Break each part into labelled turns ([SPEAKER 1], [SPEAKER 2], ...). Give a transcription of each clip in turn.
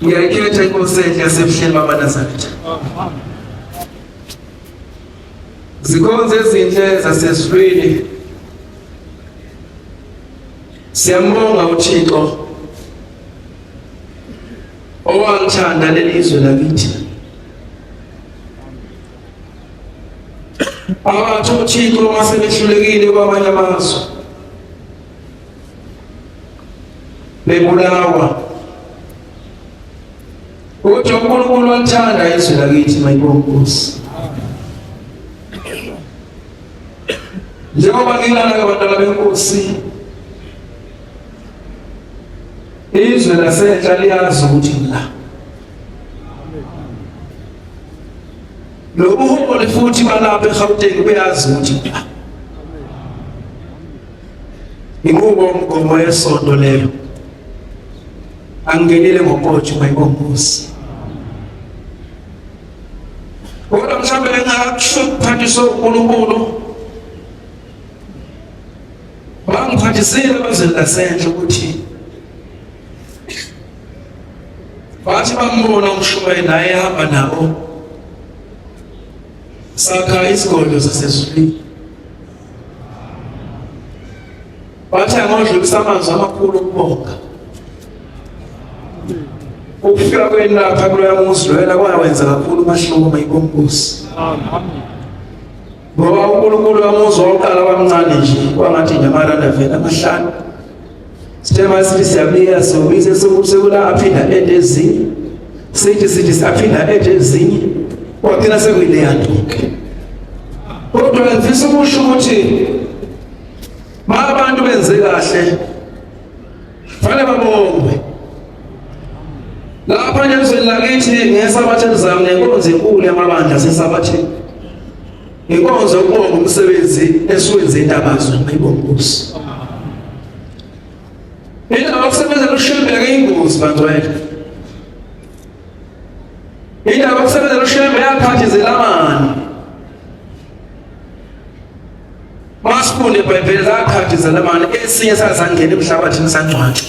[SPEAKER 1] ngiyakhetha inkosi yasebuhleni bamaNazaretha. Zikhonze ezinhle zasezulwini. Siyambonga uThixo owangithanda leli izwe lakithi. Abathi uThixo masebehlulekile kwamanye amazwe bebulawa, kodwa uNkulunkulu walithanda izwe lakithi mayibonkosi. Njengoba ngilana abantwana benkosi, izwe lasenhla liyazi ukuthi la lo buholi futhi balapha eGauteng beyazi ukuthi la inqubomgomo yesonto leyo angenile ngokotsho mayibonkosi. Kodwa mhlawumbe engakusho ukuphathiswa uNkulunkulu bangiphathisile abazali lasenhla ukuthi bathi bambona uMshumayeli naye ehamba nabo sakha isigodlo sasezulwini. Bathi angodlulisa amazwi amakhulu okubonga. Ukufika kwenu lapha kuloya muzi loyena kwawenza kakhulu umahluko mayibonkosi. Ngoba uNkulunkulu wamuzwa waqala wamncane nje kwangathi nyamaranda vele amahlanu. Sithema sithi siyabika sobize sokusekula aphinda edezinye. Sithi siyaphinda edezinye. Kwathina sekuyile yantuke. Kodwa ngifisa ukusho ukuthi abantu benze kahle fanele babongwe. Lapha nje ezweni lakithi ngesabatha zami nenkonzo enkulu yamabandla sesabathe. Inkonzo yokubonga umsebenzi esiwenze intabazwe mayibonkosi. Indaba yokusebenzela uShembeke ingozi bantwana. Indaba yokusebenzela uShembeke yakhathizela amani. Masifunde eBhayibheli zakhathizela amani esinye sazangena emhlabathini sangcwatsha.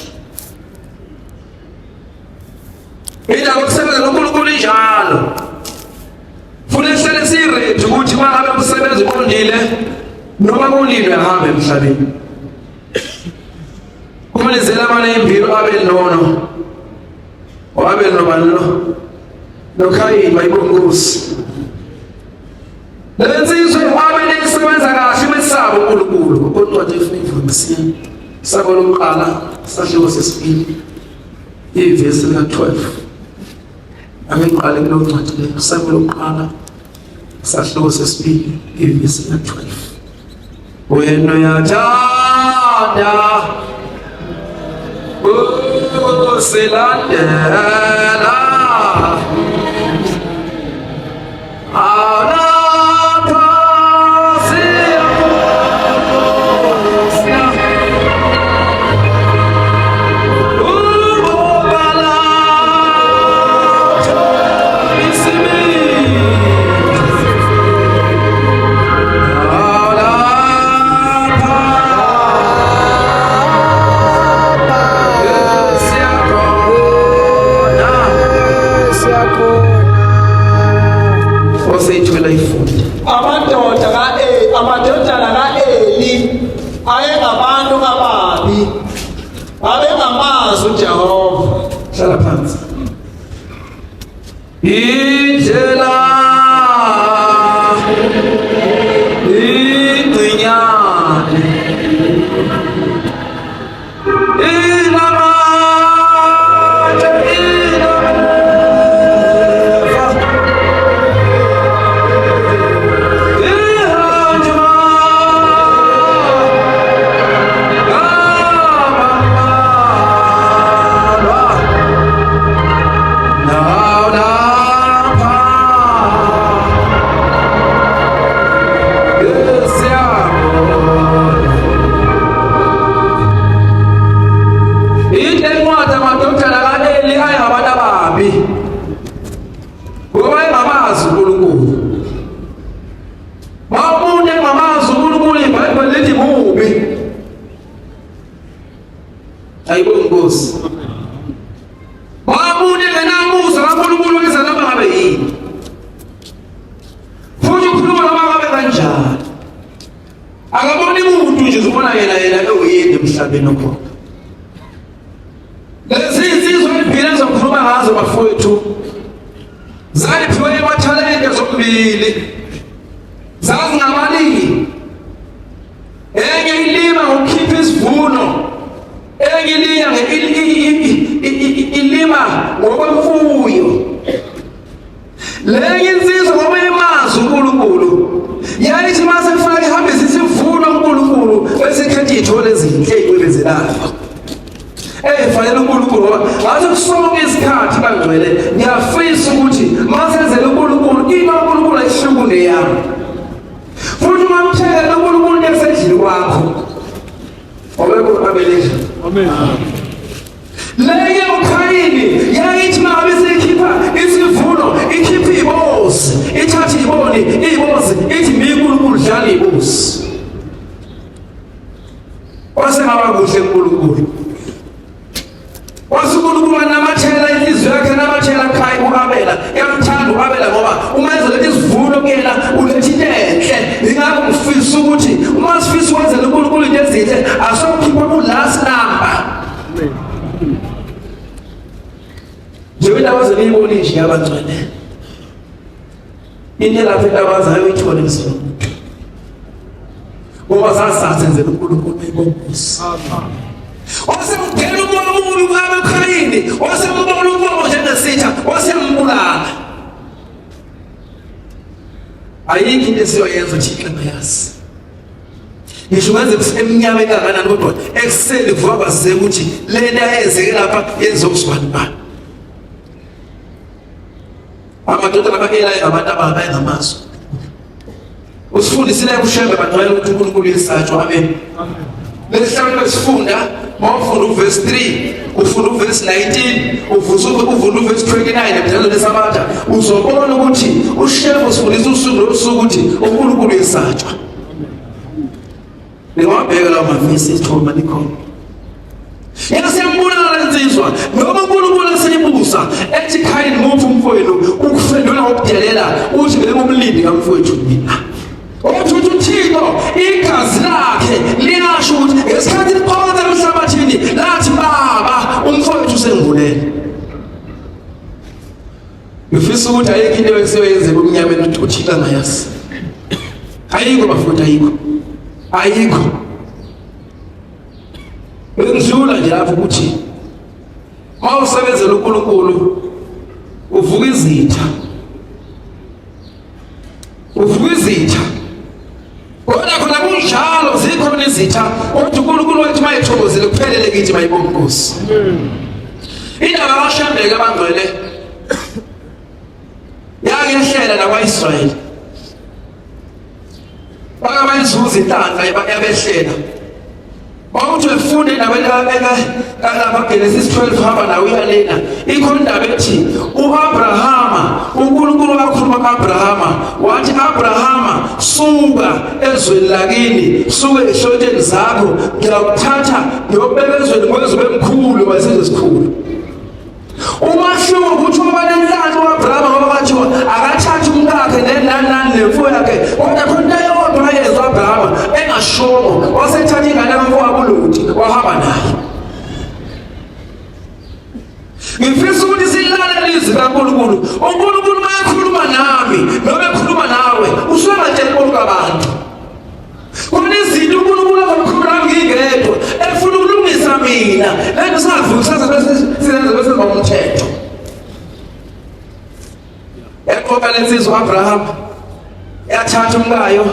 [SPEAKER 1] Indaba yokusebenzela uNkulunkulu injalo. Funa sihlale siready ukuthi mangabe umsebenzi uqondile noma kulindwe ahambe emhlabeni. Kumele zelamana impilo abe nono. Wabe nobani lo? Nokhayini mayibonkosi. Lensizwe wabe nesebenza kahle mesabo uNkulunkulu. Kodwa nje ufuna imvumisiwe. Sabo lokuqala sahloko sesibili. Ivesi lika-12. Angiqale kuloncwadi le sabo lokuqala sahloko sesibili ivesi lika-12. Wena uyathanda usilandela
[SPEAKER 2] amadodana ka-Eli ayengabantu ababi, babengamazi uJehova.
[SPEAKER 1] Hlala phansi. Indlela ingcinyane ayibongozi. Babune khona yena uyini emhlabeni okhona. Lezi insizwa eziphila ezokhuluma ngazo bafowethu zaliphiwe amathalente zombili zazingabalimi. Enye ilima ngokukhipha isivuno, enye ilima ngokwemfuyo. Lenye insizwa ngoba imazi uNkulunkulu yayithi mase kufanele ihambise isivuno uNkulunkulu bese ikhetha ithole ezinhle ey'cwebezelayo fanele uNkulunkulu ngoba ngathi kusonke isikhathi bangcwele ngiyafisa ukuthi masenzele uNkulunkulu into uNkulunkulu ayihlukunde yami futhi ungamthekela uNkulunkulu into esedlini kwakho obekho abelesha. Amen. Lenye uKhayini yayithi mabe seyikhipha isivuno ikhipha ibozi ithatha ibozi ithi uNkulunkulu dlala ibozi. Wasengaba kuhle uNkulunkulu. WasuNkulunkulu namathela inhliziyo yakhe namathela ekhaya uAbela. Yamthanda uAbela ngoba uma ezoletha isivuno kuyena uletha into enhle. Ingakho ngifisa ukuthi uma sifisa ukwenzela uNkulunkulu into ezinhle asokukhipha ku-last number. Njengoba indaba zebiyibona nje abangcwele. Into lapho indaba zayo ithole msindo. Ngoba sasenzela uNkulunkulu ayibonise. Wasemdela umoya omubi kwabeKhayini, wasembona umoya njengesitha, wasembulala. Ayikho into esiyoyenza Thixo engayazi. Ngisho ngaze eminyakeni kangakanani kodwa ekuseni vuka kwazeke ukuthi lento ayenzeke lapha yenzokuzwani bani. Amadoda abakelayo abantu abayengamazo. Usifundisile kushembe bangcwele ukuthi uNkulunkulu yesatshwa. Amen. Lesihlanu sifunda mawufunda uverse 3 ufunda uverse 19 ufunda uverse 29 njalo lesabatha uzobona ukuthi ushembe usifundisa usuku losuku ukuthi uNkulunkulu yesatshwa. Ngiyabheka la mavesi isithoma likhona. Yasembulala insizwa noma uNkulunkulu aseyibusa ethi Khayini ngophi umfowenu ukufendula ngokudelela uthi ngumlindi kamfowethu mina. Othi uThixo igazi lakhe lingasho ukuthi ngesikhathi liqonda emhlabathini lathi baba umfowethu usengulele. Ngifisa ukuthi ayikho into esiyoyenzeka umnyameni ukuthi uThixo angayazi. Ayikho bafowethu ayikho. Bengidlula nje lapho ukuthi mawusebenzela uNkulunkulu uvuka izitha. Kodwa khona kunjalo zikhona izitha kodwa uNkulunkulu wathi mayethokozele kuphelele kithi mayibonge Nkosi. Indaba kaShembeke abangcwele yakehlela nakwaIsrayeli. Bakabayizuza inhlanhla yabehlela. Bawuthi ufunda endaweni lapha Genesis 12 hamba nawe uyalena. Ikhona indaba ethi uAbrahama uNkulunkulu wakhuluma kuAbrahama wathi Abrahama suka ezweni lakini suka ehlotsheni zakho ngiyakuthatha ngiyobeka ezweni kwezwe emkhulu wasizwe esikhulu. Umahluko ukuthi uba nenhlanhla uAbrahama ngoba bathiwa akathatha umkakhe nenani nemfuyo yakhe kodwa khona yodwa ayezwa uAbrahama engashongo wasethatha ingane kamfowabo uLoti wahamba naye. Ngifisa ukuthi silale lizwi kaNkulunkulu. uNkulunkulu mayekhuluma nami noma ekhuluma nawe usungatsheli bonke abantu. Khona izinto uNkulunkulu azokhuluma ngingedwa efuna ukulungisa mina lento savuka sizenze bese ngomthetho. Yaqoqa lensizwa uAbrahama yathatha umkayo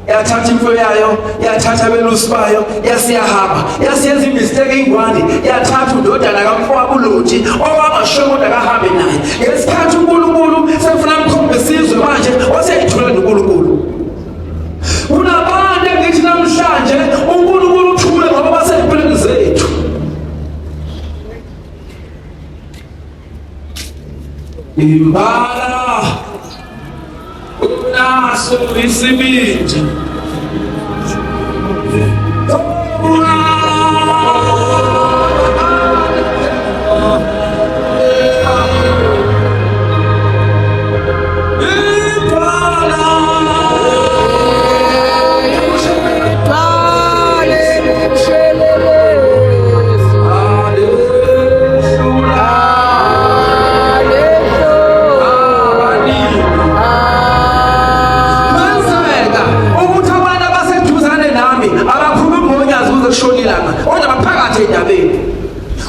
[SPEAKER 1] yathatha imfuyo yayo yathatha abelusi bayo yasiyahamba yasiyenza imistake ingwani yathatha udodana kamfowabo uLoti owangasho kodwa akahambe naye. Ngesikhathi uNkulunkulu sefuna mkhombe isizwe manje waseyithola noNkulunkulu. Kunabantu ngithi namhlanje uNkulunkulu uthule ngoba basempilweni zethu. Imbala unaso isibindi ey'ndabeni.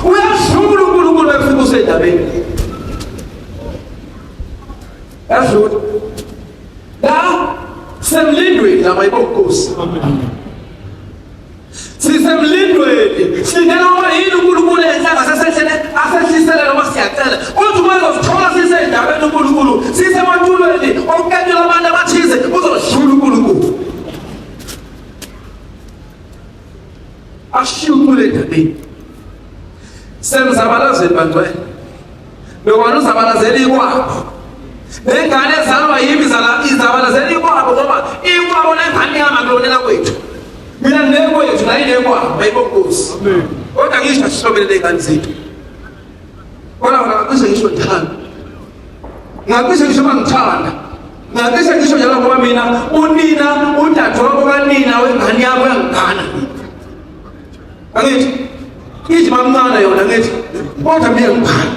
[SPEAKER 1] Uyadlula uNkulunkulu efika usey'ndabeni. Yadlula. La semlindweni la mayibonkosi. Sisemlindweni. Silindele uma yini uNkulunkulu enhlanga asehlisele noma siyacela. Kodwa uma uzothola sisey'ndabeni uNkulunkulu, sisematulweni okuketshela abantu abathize, uzodlula uNkulunkulu. Ashiye uNkulunkulu endabeni. Semzabalazeli bantwana. Bekwana uzabalazela ikwabo. Nengane ezalwa yimi izabalazela ikwabo ngoba ikwabo nengane yami akulonela kwethu. Mina nekwethu la inekwabo mayibonkosi. Kodwa ngisho asihlobele lengane zethu. Kodwa ngakwishe ngisho thanda. Ngakwishe ngisho mangithanda. Ngakwishe ngisho njalo ngoba mina unina udadewabo kanina wengane yabo yangigana. Angithi ithi mamncane yona ngithi kodwa mina ngibhani.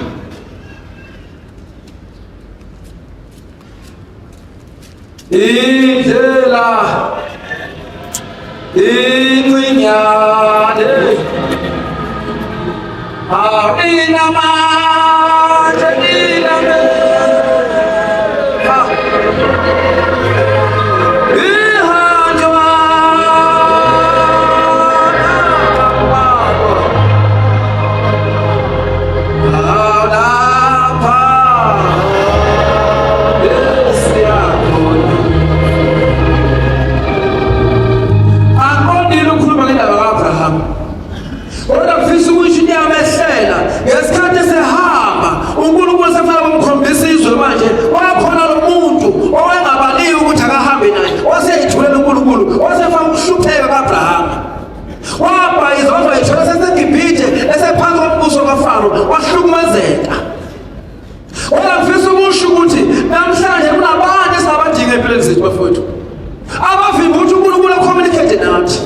[SPEAKER 1] Indlela ingcinyane awinamandla nilameka ihanjwa alapha esiyakhona. Anqondile ukukhuluma ngendaba ka-Abraham. Kodwa mfisa ukuthi niyamehlela ngesikhathi esehamba uNkulunkulu sefuna ukumkhombisa izwe manje. Wakhona lo muntu owengabaliwe ukuthi akahambe naye, waseyithulela uNkulunkulu, wasefaka ukuhlupheka ka-Abraham. Wabhayiza wazayithola seseGibhithe esephansi kombuso kaFaro, wahlukumezeka. Kodwa mfisa ukusho ukuthi namhlanje kunabantu esingabadinga empilweni zethu bafowethu, abavimba ukuthi uNkulunkulu acommunicate nathi.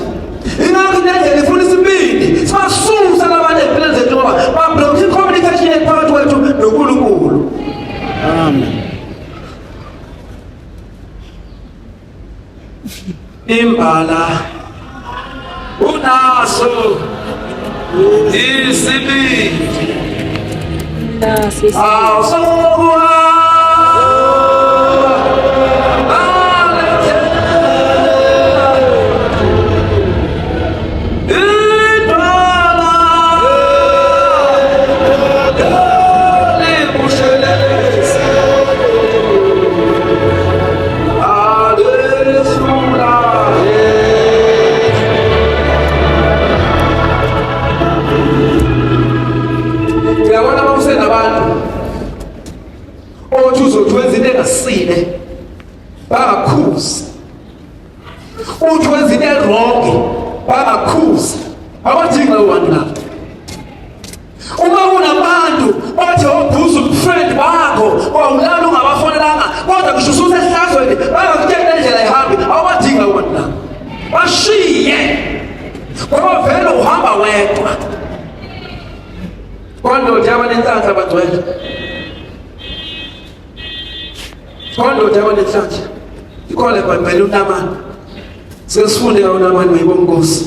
[SPEAKER 1] Ingakho indlela ifuna isibindi sibasusa labantu empilweni zethu ngoba bablock i-communication phakathi kwethu noNkulunkulu. Amen. Imbala unaso isibindi awusokuhamba sine bangakhuzi uthi wenza into erongi bangakhuzi. Abadinga abantu labo. Uma kunabantu bathi obhuza umfriend bakho owulala ungabafonelanga kodwa kusho ususehlazweni bangakutshela indlela ehambi, abadinga abantu labo. Bashiye ngoba vele uhamba wedwa. Kondoda abanenhlanhla bagcwele. Kondoda abanenhlanhla ikhona eBhayibhelini uNamani. Sesifunde kaNamani mayibonkosi.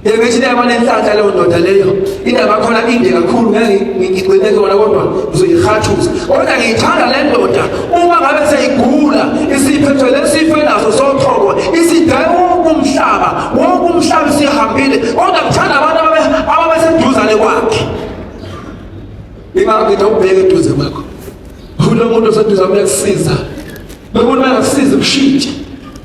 [SPEAKER 1] Ngithi abanenhlanhla leyo ndoda leyo indaba khona inde kakhulu ngigcineke wona kodwa uzoyihathuza. Kodwa ngiyithanda le ndoda uma ngabe seyigula isiphethwe lesifo enaso soqhoko isidaye wonke umhlaba sihambile. Kodwa ngithanda abantu ababeseduzane kwakhe. Ingakho ubheke eduze kwakho. Ulo muntu oseduze uyakusiza. Bekuna ngakusiza kushintshe.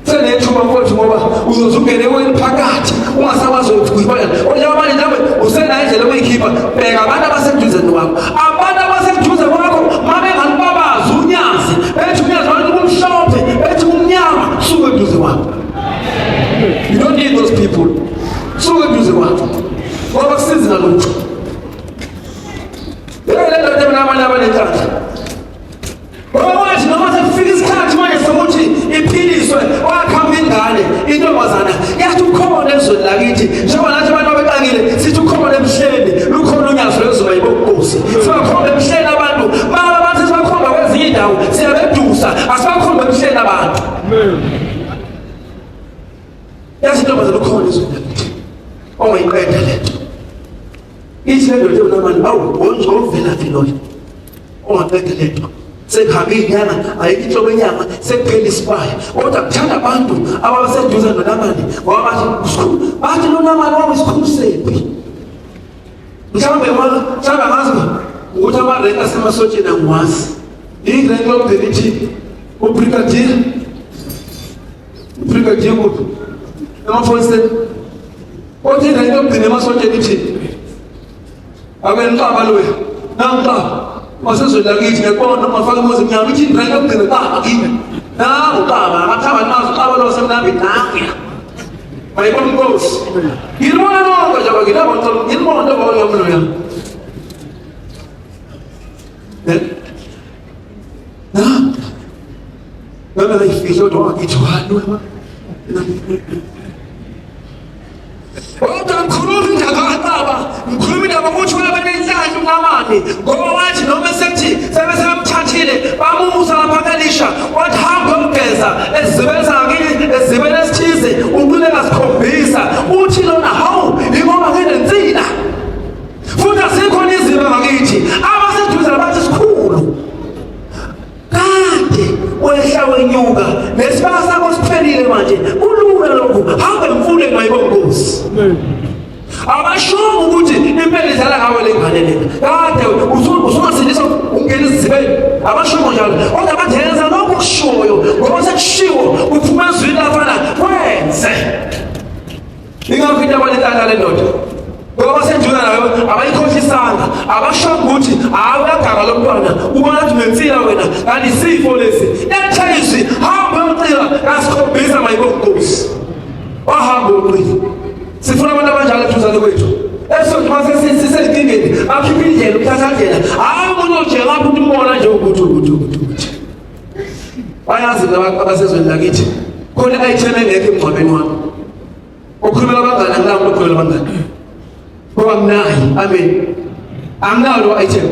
[SPEAKER 1] Senethuba mfowethu ngoba uzozungene phakathi ungasakwazi ukuyibona. Oya abanye nawe usenayo indlela oyikhipha. Bheka abantu abaseduze kwakho. Abantu abaseduze kwakho mabe ngalibabaza unyazi. Bethi unyazi abantu kumhlophe, bethi umnyama suke eduze kwakho. You don't need those people. Suke eduze kwakho. Ngoba kusiza ngalutho. Lelo nto namanye abanenhlanhla. Wathi noma sekufika isikhathi manje sokuthi iphiliswe wakhamba ingane intombazana yathi ukhona ezweni lakithi njengoba nathi abantu abaqakile sithi ukhona emhleni lukhona unyazo lwezoba yibonkosi sibakhomba emhleni abantu baba bathi sibakhomba kwezinye indawo siyabedusa asibakhomba emhleni abantu. Yathi intombazana ukhona ezweni lakithi ongayiqeda lento ithi le ndoda uNamani ovela phi loyo ongaqeda lento sekhambe inyanga ayikho inhlobo yenyanga sekuphela isibaya kodwa kuthanda abantu abaseduze noNamani ngoba bathi noNamani wawesikhulu sephi mhlawumbe ngazi ukuthi amarenka asemasotsheni angiwazi irenka yokugcina ithi ubrigadier kuphi emafoniseni othi irenka yokugcina emasotsheni ithi akwenqaba loya nangiqaba wasezweni lakithi ngekona ungafaka umuzi mnyama ithi irenka yokugcina qaba kimi nawo qaba akathaba nazo qaba lo semnambi nangiya mayibona inkosi ngilibona lonke nje ngilabo ntolo ngilibona into bayo yomloya noma ifihlo ndo akithi walo mkhulumi ndakaqaba mkhulumi ndabakuthi webenenhlanhla uNamani ngoba wathi noma sethi sebemthathile bamusa lapha eLisha wathi hamba umgeza ezibeni zakini ezibeni esithize uqine ngasikhombisa uthi lona hawu ingoba nginensila futhi asikhona izimo ngakithi abaseduze labathi sikhulu kade wehla wenyuka nesibaka sakho siphelile manje kulula lokho hamba emfuleni mayibongosi abashongo ukuthi impela idlala ngawe lengane lena kade usungasilisa ungena izibeni abashongo njalo kodwa badenza lokho kushoyo ngoba sekushiwo uphuma ezwini lafana kwenze ingafika abalekana le ndoda ngoba senjuna nayo abayikhohlisanga abashongo ukuthi awuyaganga lomntwana ubona ukuthi nensila wena kanti isifo lesi ethayisi hamba uncika kasikhombisa mayibongosi wahamba uqile sifuna abantu abanjalo eduzane kwethu esonto mase sisenkingeni akhipha indlela ukuthathadlela hayi umuntu nje lapho umbona nje ukuthi bayazi abasezweni lakithi khona item engekho emngcwabeni wami ukhulumela abangani anginawo ukukhulumela abangani ngoba nginayi amen anginawo lo item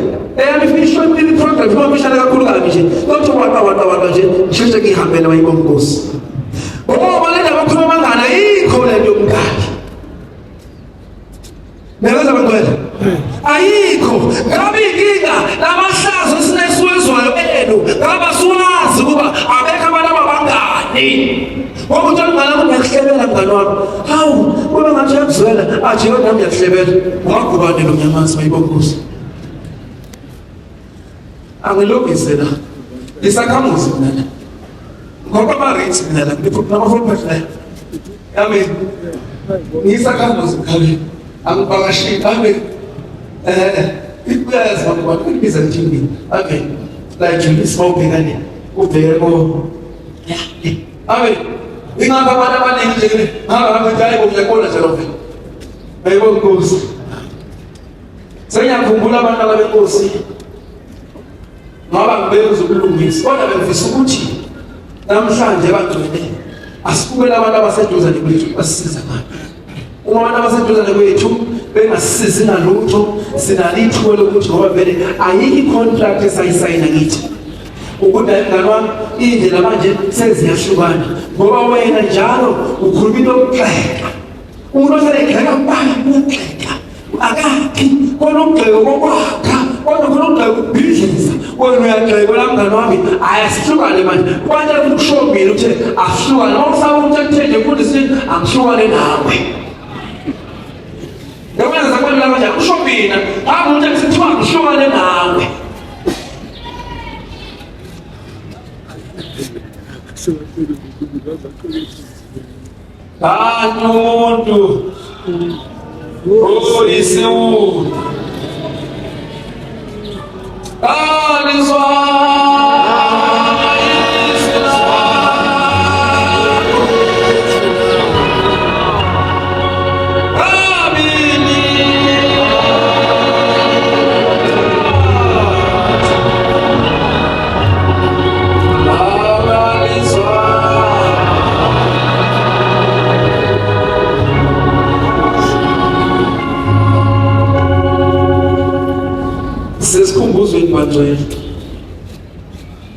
[SPEAKER 1] ifisho program ngoba mishana kakhulu kabi nje kodwa waqwa nje sheshe ngihambela wayibongosi ngoba lena bakhuluma abangani ayikho lento yomkakhe Neza bangwela ayikho ngabe inkinga lamahlazo sinesizwayo enu ngaba suwazi kuba abekho abantu abangani ngoba uthi ngala ngiyahlebela mngani wami hawu kuba ngathi yakuzwela athi yona nami ngiyahlebela ungagubane lo nyamazi mayibongosi angilobise la isakhamuzi mina ngoba barithi mina la ngiphuma amafoni amen isakhamuzi khali angibakashika ame ikuyeza abantu ibiza njini ame la juli smoke ngani ubheke ko ame ingaba abantu abaningi nje ngaba ngayi ngiyakona nje lokho ayibo Nkosi sengiyakhumbula abantu abenkosi ngoba ngibeza ukulungisa kodwa bengifisa ukuthi namhlanje bagcwele asibukele abantu abaseduze kwethu basisiza ngapha uma abantu abaseduzane kwethu bengasisizi nalutho sinalithuba lokuthi ngoba vele ayikho icontract esayisayina ngithi ukuthi ngani wami indlela manje seziyahlukana ngoba wena njalo ukhuluma into yokugxeka umuntu oselegxeka mbala ukugxeka akakhi kona ukugxeka kokwakha kodwa kona ukugxeka ukubhidliza wena uyagxeka la mngani wami ayasihlukane manje kwanje ukushobile ukuthi asihlukane ngoba ukuthi ekuthende futhi sithi angihlukane nawe Ngakwenza zakwena la manje usho mina hamba umuntu ekuthiwa ngihlukane nawe umuntu oyisiwu sesikumbuzweni bangcwele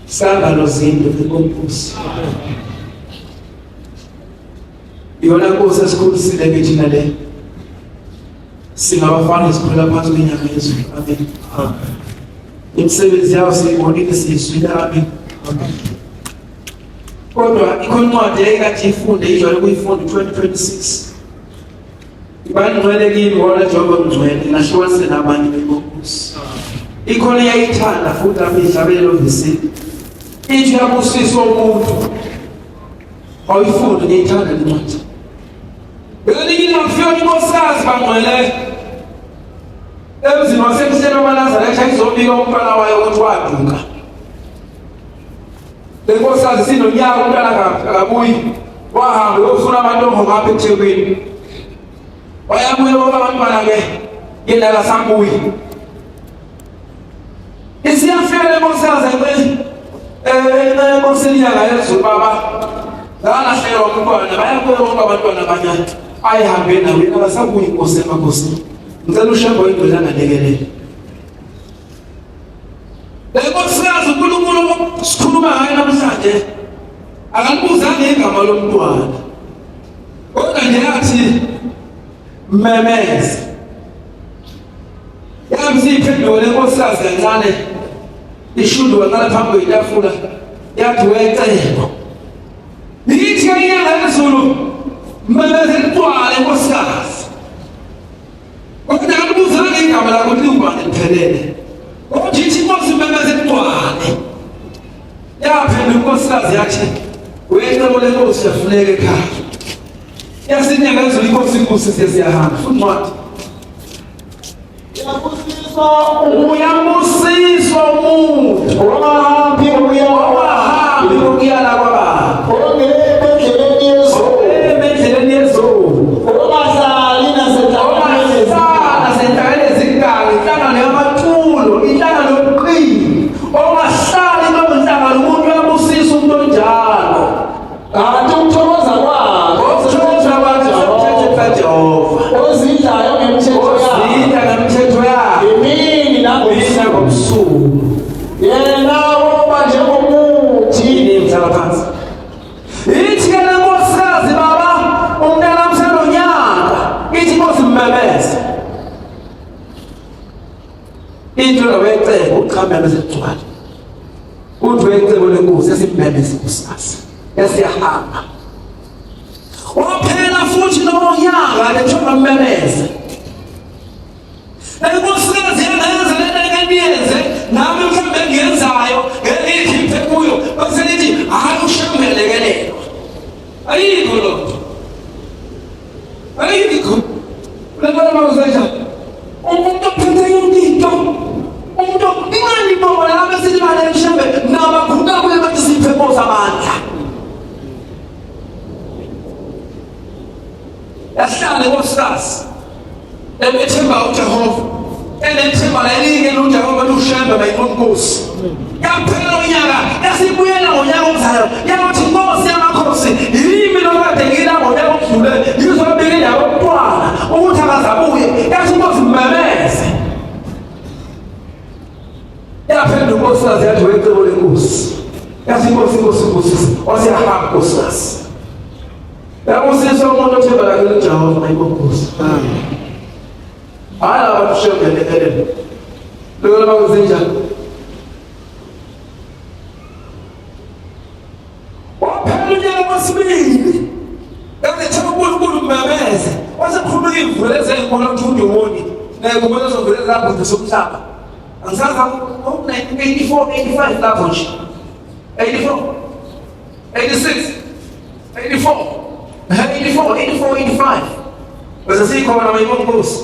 [SPEAKER 1] sihamba nozinto enkosi iyona Nkosi esikhulisile ngithina le singabafana sikhulela phansi kwenyanga yezulu. Amen. Imisebenzi yawo siyibonile siyizwile. Amen. Kodwa ikhona incwadi eyayikade ifunde ijwayele ukuyifunda 2026. Ibani ngcwele kimi wona Jehova ngcwele nahlukanise nabanye benkosi. Ikhona eyayithanda futhi amidlabele lovisi. Ithi yabusiswa umuntu. Awuyifunde ngiyithanda le ncwadi. Belini ngafika inkosikazi bangcwele. Emzini wasemhlelo wamaNazaretha izobika umntwana wayo ukuthi waduka. Le nkosikazi sinonyaka umntwana akabuyi. Wahamba uyofuna amantombo ngapha eThekwini. Wayabuye abantwana ke yena kasabuyi. Isiyafika le nkosikazi enkosini yangayezulu baba. Ngalahlelwa umntwana bayabuye bonke abantwana abanyane. Ayihambe nawe abasabuyi inkosi emakosini. Ngicela uShembo indlela ngalekelele. Le nkosikazi uNkulunkulu sikhuluma ngayo namhlanje akalibuzanga igama lomntwana. Kodwa nje yathi memeza. Yamsiphendula le nkosikazi kancane. Ishudu waqala phambi kwetafula. Yathi wecebo. Nithi inyanga yezulu memeza intwala nkosikazi. Kodwa akalibuzanga igama lakho limbane liphelele. Kodwa ithi inkosi memeza intwala. Yaphendula inkosikazi yathi wecebo lenkosi yafuneka ekhaya. Yasinyanga yezulu inkosi siyahamba futhi ncwadi. Uyabusiswa umuntu wahambi ukuyala kwababa. Endleleni yezulu. Ongahlali nasendaweni ezingangi, inhlangano yamatulo, inhlangano yobuqili. Ongahlali njengenhlangano umuntu uyabusisa umuntu onjalo. Kanti ukuthokoza kwakhe Jehova. Ozidlayo ngemithetho yakhe. Emini nangobusuku. Yena woba njengomuthi nimthala phansi. Ithi ke le nkosikazi baba umntana mselonyaka. Ithi inkosi mmemeza. Into lowecebo uqhamba bezigcwala. Uthi wecebo lenkosi yasimmemeza inkosikazi. Yasiyahamba. Waphela futhi nonyaka lethoba mmemeza. Le nkosikazi yenza lento engenze nami mhlambe ngiyenzayo ngelikhiphe kuyo bese lithi hayi ushembelekelelo. Ayikho lo. Ayikho. Lena mawuzenza. Umuntu ophethe into. Umuntu ingani bomba la bese libale mshembe nabakhuka kuye bathi siphe boza amandla. Yahlala inkosikazi ebethemba uJehova enethemba lelinye loJehova lushembe bayinkosi. Yaphela unyaka yasibuyela ngonyaka omzayo yathi inkosi yamakhosi yimi lokade ngila ngonyaka omdlule izobika indawo yomntwana ukuthi akazabuye. Yathi inkosi mmemeze. Yaphela unkosikazi yathi wecebo lenkosi. Yathi inkosi wasiyahamba nkosikazi. Yabusiswa umuntu othemba lakhe uJehova bayinkosi. Hayi abakushembelekelele. Lokho bakuzenjani? Waphela unyaka wesibili. Yathi uNkulunkulu mmemeze. Wasekhuluma ivule zenkolo uthundumoni. Nekubona uzovela lapho ngesomhlaba. Angisazi ngo-1984, 85 lapho nje. 84, 86, 84, 85. Bese sikhona bayinkosi.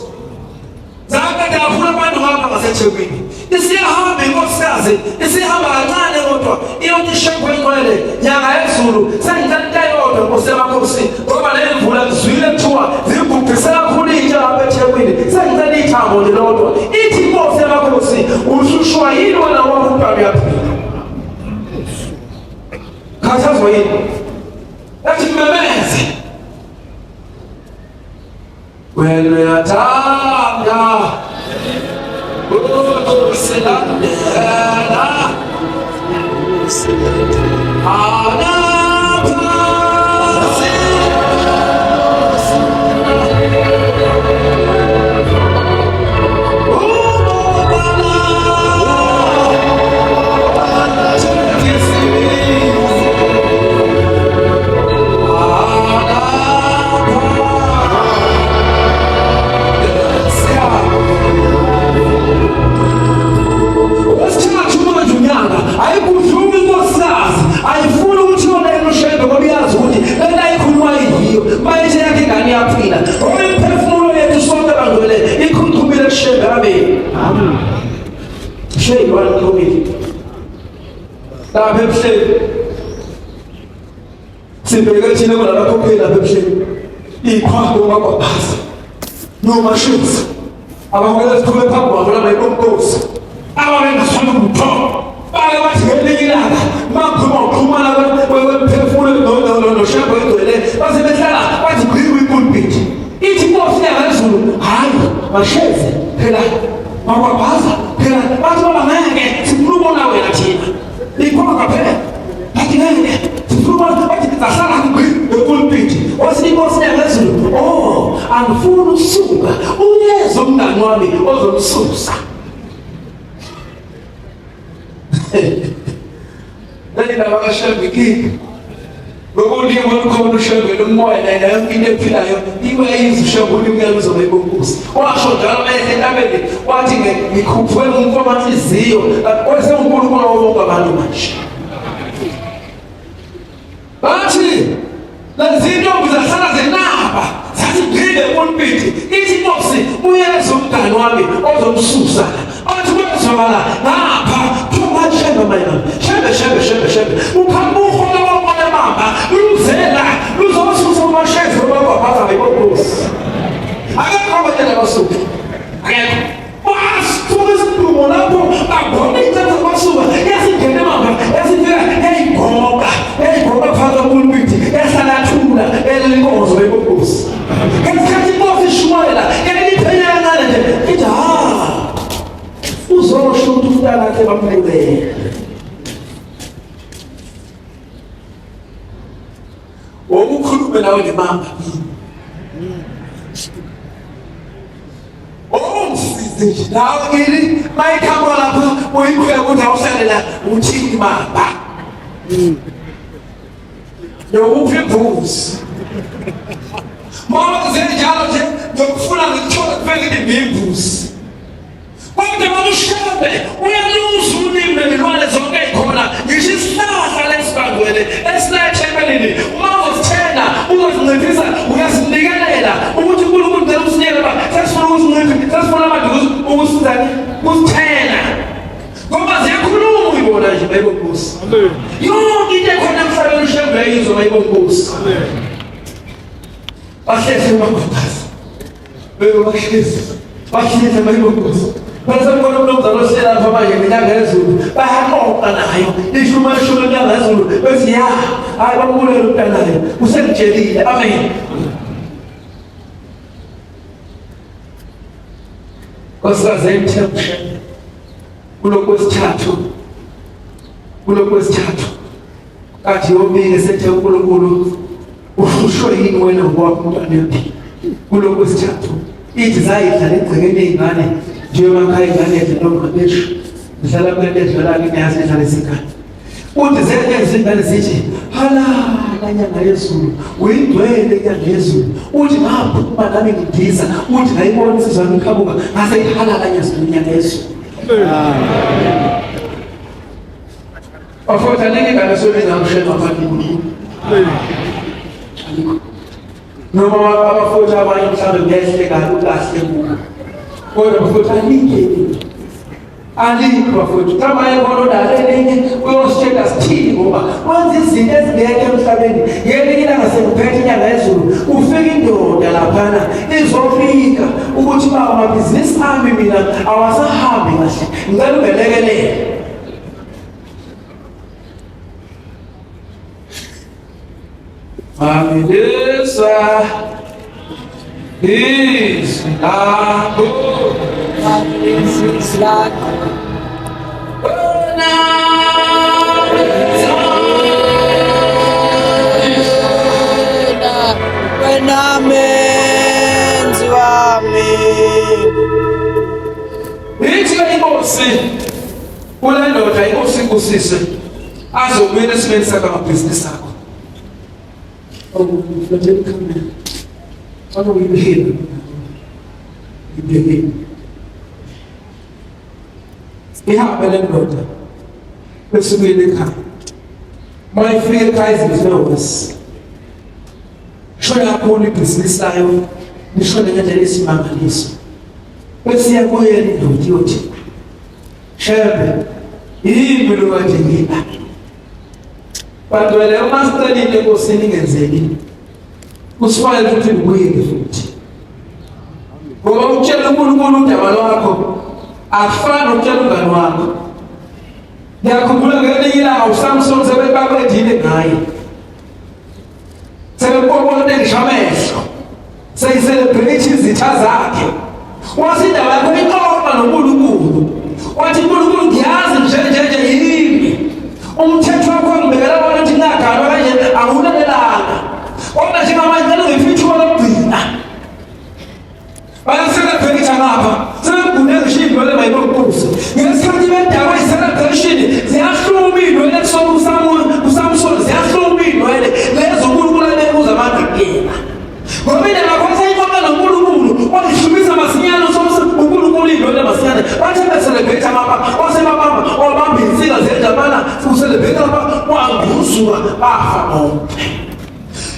[SPEAKER 1] Zaka ndafuna abantu ngapha ngaseThekwini. Isiyahamba inkosikazi, isihamba kancane kodwa iyothi shekwe ingcwele nyanga yezulu. Sengithatha yodwa inkosi yamakhosi ngoba le mvula ngizwile kuthiwa zibhubhise kakhulu intsha lapha eThekwini. Sengithatha ithambo nje lodwa. Ithi inkosi yamakhosi ushushwa yini wena wafuna uyaphila. Khathazwa yini? Yathi mmemeze. Wena yathanda ukusilandela anapha Shey one committee. Lapha ebuhleni. Sibheke thina kulapho phela lapha ebuhleni. Ikhwapho makwaphaza. Noma shits. Abangela sithume phambi kwabo la bayinkosi. Abangezifuna ukuthola. Bake bathi ngelinye ilanga makhuma uxhumana kwephefumulo noshabo egcwele base behlala bathi gqiwe ipulpit. Ithi inkosi yangezulu hayi masheze phela makwaphaza phela bathi baba ngeke sifuna ukubona wena thina. Ikhona phela bathi ngeke sifuna ukubona bathi zahlala gqiwe ipulpit. Wathi inkosi yangezulu angifuni ukusuka uyeza umngani wami ozomsusa. Lena bakashambiki ngokuliwa khona ushambele umoya la yonke into ephilayo iwe izishambula umyalo uzobayibonkusi washo njalo esentabeni wathi ngikhuphe umfoma inhliziyo kwese uNkulunkulu wonke abantu manje bathi lazinto bizahlala zenaba zathi ngile pulpit ithi inkosi uyeza umngani wami ozomsusa athi kwezwakala ngapha Shebe. Ukhambuho lwabona mama luzela luzosusa umasheze wabaphatha bayibonkusi. Akekho abathetha basuka. Akekho. Basuka isidumo lapho babona ithatha basuka. Yasingene mama, yasifika eyigoba phakathi kopulpit, yasalathula elinkonzo bayibonkusi. Ngesikhathi inkosi ishwela, yaliphenya kancane nje. Ithi uzosho ukuthi umntana wakhe bamlulele. Ukukhuluma nawe ngemama. Umsize nje nawe ngini mayikhamba lapha uyikhwela ukuthi awuhlalela uthini mama. Yokuphi imbuzi. Mama zenjalo nje ngokufuna ngithola kuphela imbuzi. Kodwa babushabe uyaluza ulimi nelwane zonke ekhona ngisho isihlahla lesibangwele esilethembelini uma uzithena uzozinciphisa uyasinikela ukuthi uNkulunkulu ngeke usinikele ba sesifuna ukuzincipha sesifuna amaduze ukusizana kusithena ngoba ziyakhuluma uyibona nje bayibonkusi amen yonke into ekhona emhlabeni ushembe yizwa bayibonkusi amen bahleze bakwazi bahleze bayibonkusi. Bese kubona umnumzane osela lapha manje inyanga yezulu bayaxoxa nayo ishuma inyanga yezulu bethi hayi bakubulela umntanayo usengitshelile amen. Kosaze emthembushe kulokwesithathu kathi yomile sethe uNkulunkulu uhlutshwe yini wena ngokwakho umntwana yaphi kulokwesithathu ithi zayidlala egcekeni ey'ngane njengomakhaya ingane ezintombi bethu zihlala kwento edlala ngiyazi edlala izingane uthi zenye izingane zithi halala nyanga yezulu uyindwele nyanga yezulu uthi ngaphuma nami ngidiza uthi ngayibona isizwana ikhabuka ngase ihalala nyanga yezulu. Afota nini ingane sobiza mshema mabili noma abafota abanye mhlawumbe ngehle kahle kubo kodwa bafota alikho bafota kama yebona dalenye uyositshela sithini ngoba wenza izinto ezingekho emhlabeni yena ilanga sekuphethe inyanga yezulu ufika indoda laphana izofika ukuthi baba amabhizinisi ami mina awasahambi kahle ngicela ubelekelele. Amidesa is lakho is lakho wena menzi wami ithi inkosi kule ndoda inkosi ikusise azobuyela esimeni sakhe amabhizinisi akho. Oh, let me come in. How do we begin? We begin. We have a daughter. Let's begin the car. My free guys is nervous. Show your only business style. You show the jealous man and his. bese yakuyela indoda yothi shebe yimi lo kanje ngila bantu le masterline enkosini ngenzeni kusifanele ukuthi ngibuyeke futhi ngoba utshela uNkulunkulu udaba lwakho afana nokutshela umngane wakho. Ngiyakhumbula ngelinye ilanga uSamson sebebabedile ngaye sebepopole ngisho amehlo seyicelebrate izitha zakhe wathi indaba yakho ixoxa noNkulunkulu wathi uNkulunkulu ngiyazi nje yimi umthetho wakho ngibekela wona ukuthi ngagalwa kanje awulalelanga kodwa njengamanje ngifithuka lokugcina bayaselebrate ngapha sebegune ngisho le mayibonkusi ngesikhathi bedaba icelebration ziyahluma indwele uSamson ziyahluma indwele lezo uNkulunkulu ayebuza amagqina ngoba indaba yakho sayixoxa noNkulunkulu walihlumisa masinyane uNkulunkulu indwele masinyane bathi becelebrate amapha osebabamba obamba insika zendabana ucelebrate lapha wanguzwa bafa bonke.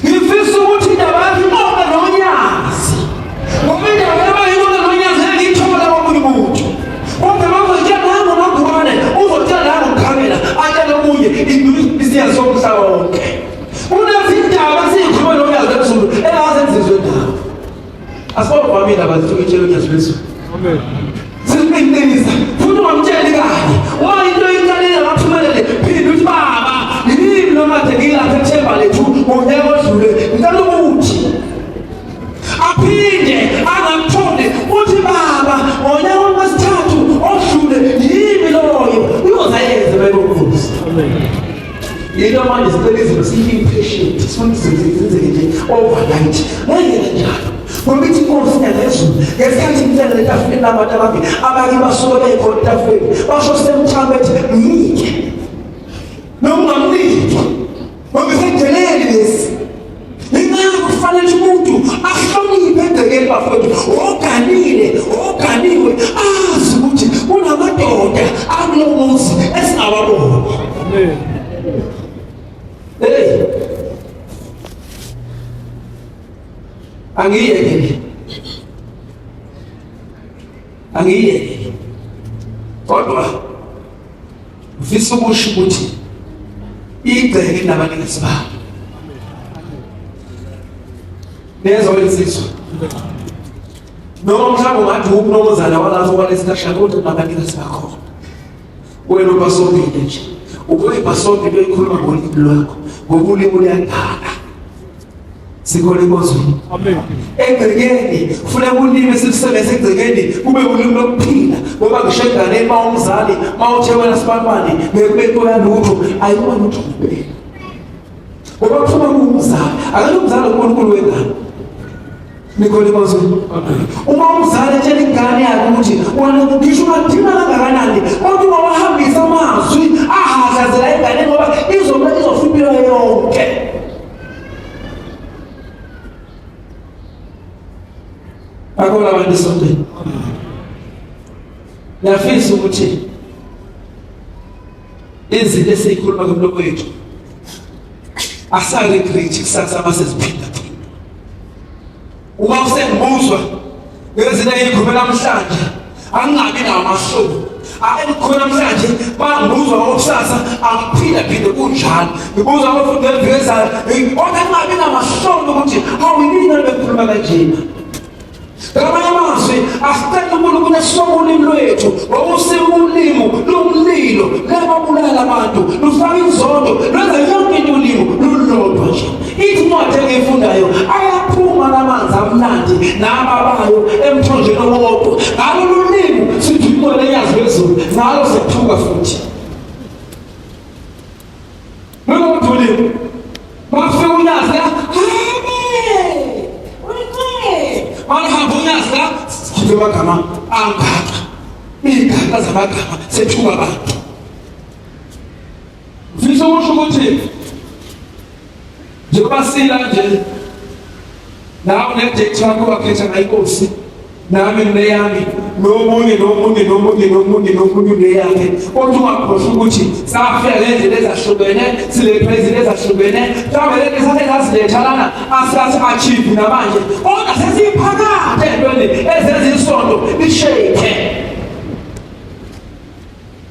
[SPEAKER 1] Ngifisa ukuthi indaba yakho ixoxa nonyazi ngoba indaba yabayibona nonyazi ngiyithola komunye umuntu kodwa mawuzotshela nangu nogwane uzotshela nangu ukhamela atshela omunye ibhizinisi somhlaba wonke unezindaba siyikhuluma nonyazi emzulu engazenzizwe ndawo asibovamile abazithuka itshela unyazi lwezulu amen siqinisa futhi ungamtsheli kanye into inkalile ngaphumelele phinde uthi baba yini noma ngilapha ethemba lethu ngonyaka odlule ngicela ukuthi aphinde angamthole uthi baba ngonyaka wesithathu odlule yimi loyo uyozayenza bayibonkusi amen. Yilo manje sicela izinto siyi-impatient sifundisenzeke nje overnight ngeke njalo ngoba ithi inkosi yalezulu ngesikhathi imtshela letafuleni abantu ababili abanye basuke bekhona etafuleni basho semthamba ethi ngike noma ungamlithwa ngoba isedeleli lesi ingakho kufanele umuntu ahloniphe egcekeni bafowethu oganiwe azi ukuthi kunamadoda akulo muzi esingababona amen. Hey, angiyeke kodwa ufisa ukusho ukuthi igceke nabalingisi babo nezolizizwa noma mhlawumbe ungathi unomzana walapho kwalesitashana ukuthi nabalingisi bakho wena ubasopile nje ukuze basonke beyikhuluma ngolimi lwakho ngobulimi luyangana sikhona inkozweni amen. Egcekeni kufuneka ulimi esilisebenzisa egcekeni kube ulimi lokuphila ngoba ngisho enganeni mawumzali mawuthe wena sibambane bekube lutho ayiwa lutho kuphela ngoba kuphuma kumzali akekho umzali uNkulunkulu wengane nikhona inkozweni amen. Uma umzali etshela ingane yakhe ukuthi wena ngisho ungadina kangakanani kodwa ungawahambisa amazwi ahadlazela ingane ngoba izofiphiwa yonke. Akhona abantu esontweni ngiyafisa ukuthi izinto esiyikhuluma kumlo kwethu asaregret kusasa maseziphinda uma usengibuzwa ngezinto engikhuluma namhlanje angingabi nawo amahloni akukhona namhlanje bangibuzwa ngokusasa angiphinda kunjalo ngibuzwa ngofuthi ngevezayo kodwa angingabi namahloni ukuthi hawu yini bekhuluma kanjena. Ngamanye amazwi asicela uNkulunkulu esonke ulimi lwethu ngokusika ulimi lomlilo lebabulala abantu lufaka inzondo lwenza yonke into ulimi lulodwa nje. Ithi incwadi engiyifundayo ayaphuma namanzi amnandi nababayo emthonjeni owodwa ngalo lulimi sithi umoya leyazi lezulu ngalo sethuka futhi ngoba ulimi bafika unyazi malihamba unyazi la sikhiphe amagama angaka igama zamagama sethuka abantu mfisa ukusho ukuthi njengoba sila nje nawe nedate wakho wakhetha ngayinkosi nami ngiyami nomunye leyakhe kodwa ungakhohlwa ukuthi safika ngendlela ezahlukene sile-president ezahlukene mhlawumbe lento esathe zaziletha lana asasi-achieve namanje kodwa sesiyiphakade entweni ezenza isonto lishayikhe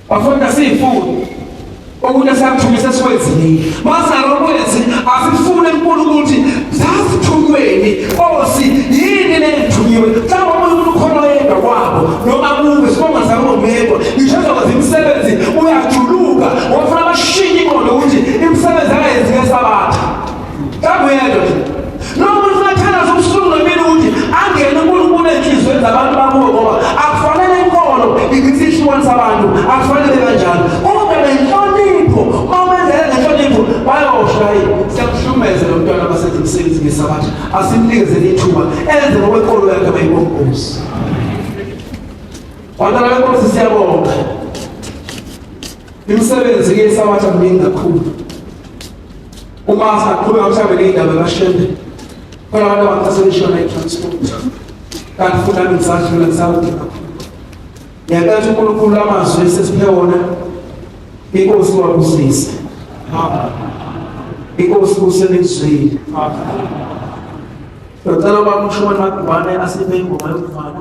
[SPEAKER 1] bafunda siyifuni okunye siyakuthumisa sikwenzile masingalokwenzi asifune enkulunkulu ukuthi zasithunyweni osi yini lengithunyiwe mhlawumbe omunye umuntu ukhona yedwa kwabo noma kube sibongazakongedwa ngishozokazi imisebenzi uyajuluka wafuna abashinye ingqondo ukuthi imisebenzi akayenziwe esabatha mhlawumbe uyedwa noma umuntu unathanda zobusuku nomini ukuthi angene unkulunkulu enhliziyweni zabantu bakubo ngoba akufanele inkolo ikithi ihlukanisa abantu akufanele kanjalo kodwa nenhlonipho mawenzele nenhlonipho bayoshayi siyakuhlumeza lo mntwana abasenza imisebenzi ngesabatha asimnikezele ithuba enze ngokwenkolo yakhe abayibongozi bantwana benkosi siyabonga imisebenzi yesabatha mningi kakhulu uma saqhubeka mhlawumbe ney'ndaba ebashembe khona abantu abangasebeshona i-transport kanti futhi nami ngisadlula ngisawudinga kakhulu ngiyacela ukuthi unkulunkulu amazwi esesiphe wona inkosi wabusise inkosi kusenekuzwile ngicela ubaba uMshumane Magubane asiphe ingoma yokuvana